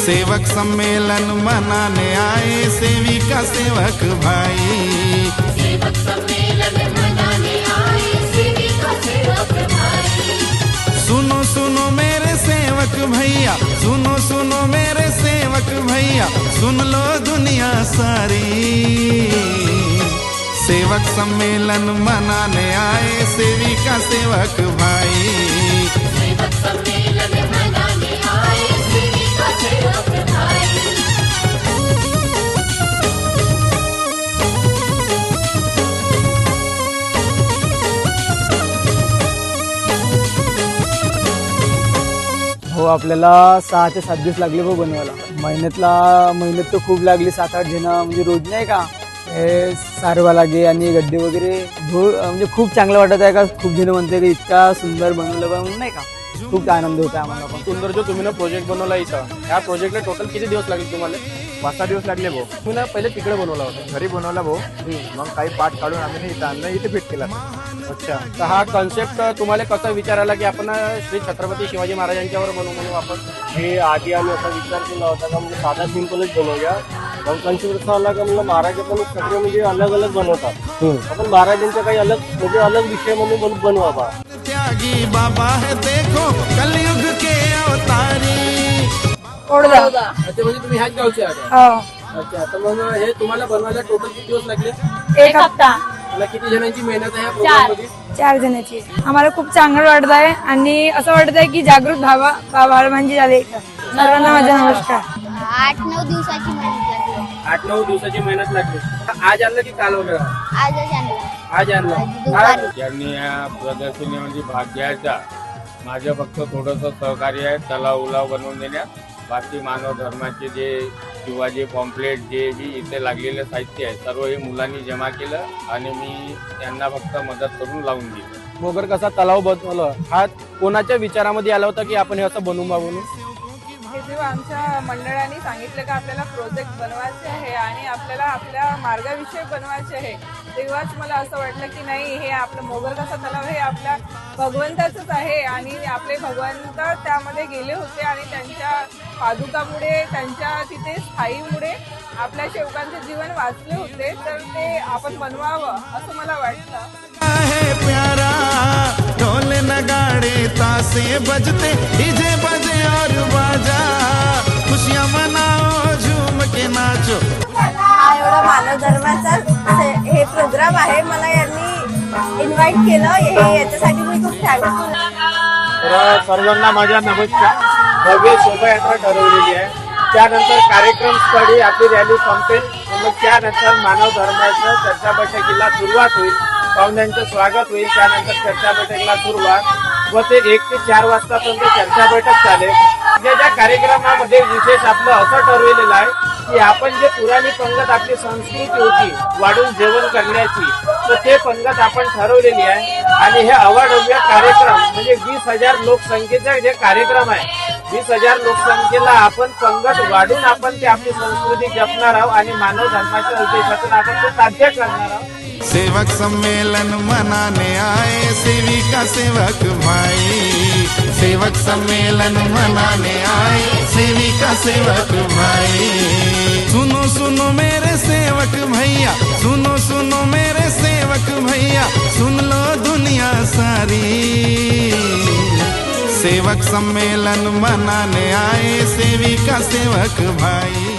सेवक सम्मेलन मनाने आए सेविका सेवक भाई। सेवक सम्मेलन मनाने आए सेविका सेवक भाई। सुनो सुनो मेरे सेवक भैया, सुनो सुनो मेरे सेवक भैया, सुन लो दुनिया सारी। सेवक सम्मेलन मनाने आए सेविका सेवक भाई। सेवक सम्मेलन मनाने आए सेविका सेवक भाई। हो, आपल्याला 6 ते 7 दिवस लागले हो बनवायला। मेहनत तर खूप लागली, 7-8 जण म्हणजे रोज नाही का हे सारवा लागे आणि गड्डे वगैरे म्हणजे खूप चांगलं वाटत आहे का। खूप जण म्हणते की इतका सुंदर बनवलं बा म्हणून नाही का, खूप आनंद होता आम्हाला पण। सुंदर जो तुम्ही ना प्रोजेक्ट बनवला इथं, ह्या प्रोजेक्टला टोटल किती दिवस लागले तुम्हाला? 5-6 दिवस लागले भाऊ। तुम्ही ना पहिले तिकडे बनवला होता? घरी बनवला भाऊ, मग काही पाठ काढून आम्ही इथं आणलं, इथे फिट केला। अच्छा, तर हा कॉन्सेप्ट तुम्हाला कसा विचार आला की आपण श्री छत्रपती शिवाजी महाराजांच्यावर बनवू म्हणून आपण? हे आधी आम्ही असा विचार केला होता का म्हणजे साधा सिंपलच बनवूया। मग कॉन्सेप्ट असा आला का म्हणलं महाराज पण सगळे म्हणजे अलग अलग बनवतात, आपण महाराजांच्या काही अलग म्हणजे अलग विषय म्हणून बनवा बा। त्यागी बाबा है देखो कलयुग के अवतारी। अच्छा, म्हणजे तुम्ही ह्याच गावचे आहात? अच्छा, तर मग हे तुम्हाला बनवायला टोटल किती दिवस लागले? 1 हप्ता। मला किती जणांची मेहनत आहे या प्रोग्राम मध्ये? 4 जणांची। आम्हाला खूप चांगलं वाटत आहे आणि असं वाटत आहे की जागृत व्हावा म्हणजे झाले। सर्वांना माझा नमस्कार। 8-9 दिवसाची मेहनत लागली। 8-9 दिवसाची मेहनत लागली। आज आणलं की काल वगैरे? आजच आणला। आज आणलं। दुपारी। यांनी या प्रदर्शनीमध्ये भाग घ्यायचा। माझं फक्त थोडंसं सहकार्य आहे तलाव उलाव बनवून देण्यात। बाकी मानव धर्माचे जे शिवाजी पॉम्पलेट जे बी इथे लागलेलं साहित्य आहे सर्व हे मुलांनी जमा केलं आणि मी त्यांना फक्त मदत करून लावून दिली। मोगर कसा तलाव बनवलं, हा कोणाच्या विचारामध्ये आला होता की आपण हे असं बनवू म्हणून? हे जेव्हा आमच्या मंडळाने सांगितलं का आपल्याला प्रोजेक्ट बनवायचे आहे आणि आपल्याला आपल्या मार्गाविषयी बनवायचे आहे, तेव्हाच मला असं वाटलं की नाही, हे आपलं मोगरकासा तलाव हे आपल्या भगवंताचंच आहे आणि आपले भगवंत त्यामध्ये गेले होते आणि त्यांच्या पादुकामुळे त्यांच्या तिथे स्थायीमुळे आपल्या सेवकांचे जीवन वाचले होते, तर ते आपण बनवावं असं मला वाटतं। है प्यारा ढोल नगाड़े तासे बजते डीजे बजे और बाजा, खुशियां मनाओ झूम के नाचो। हा एवढा मानव धर्माचा हे प्रोग्राम आहे, मला यांनी इन्व्हाइट केलं, हे याच्यासाठी मी खूप थँकफुल। तर सर्वांना माझा नमस्कार। भव्य शोभायात्रा ठरवलेली आहे, त्यानंतर कार्यक्रम स्थळी आपली रॅली संपेल, मग त्यानंतर मानव धर्माचं चर्चा बैठकीला सुरुवात होईल, पाहुण्यांचं स्वागत होईल, त्यानंतर चर्चा बैठकीला सुरुवात व ते 1 ते 4 वाजतापर्यंत चर्चा बैठक चालेल। ज्या कार्यक्रमामध्ये विशेष आपलं असं ठरवलेलं आहे की आपण जे पुराणी पंगत आपली संस्कृती होती वाढून जेवण करण्याची, तर ते पंगत आपण ठरवलेली आहे आणि हे अवाढव्य कार्यक्रम म्हणजे 20,000 लोकसंख्येचा जे कार्यक्रम आहे, 20,000 लोकसंख्येला आपण पंगत वाढून आपण ते आपली संस्कृती जपणार आहोत आणि मानव धर्माच्या उद्देशातून आपण ते साध्य करणार आहोत। सेवक सम्मेलन मनाने आए सेविका सेवक भाई। सेवक सम्मेलन मनाने आए सेविका सेवक भाई। सुनो सुनो मेरे सेवक भैया, सुनो सुनो मेरे सेवक भैया, सुन लो दुनिया सारी। सेवक सम्मेलन मनाने आए सेविका सेवक भाई।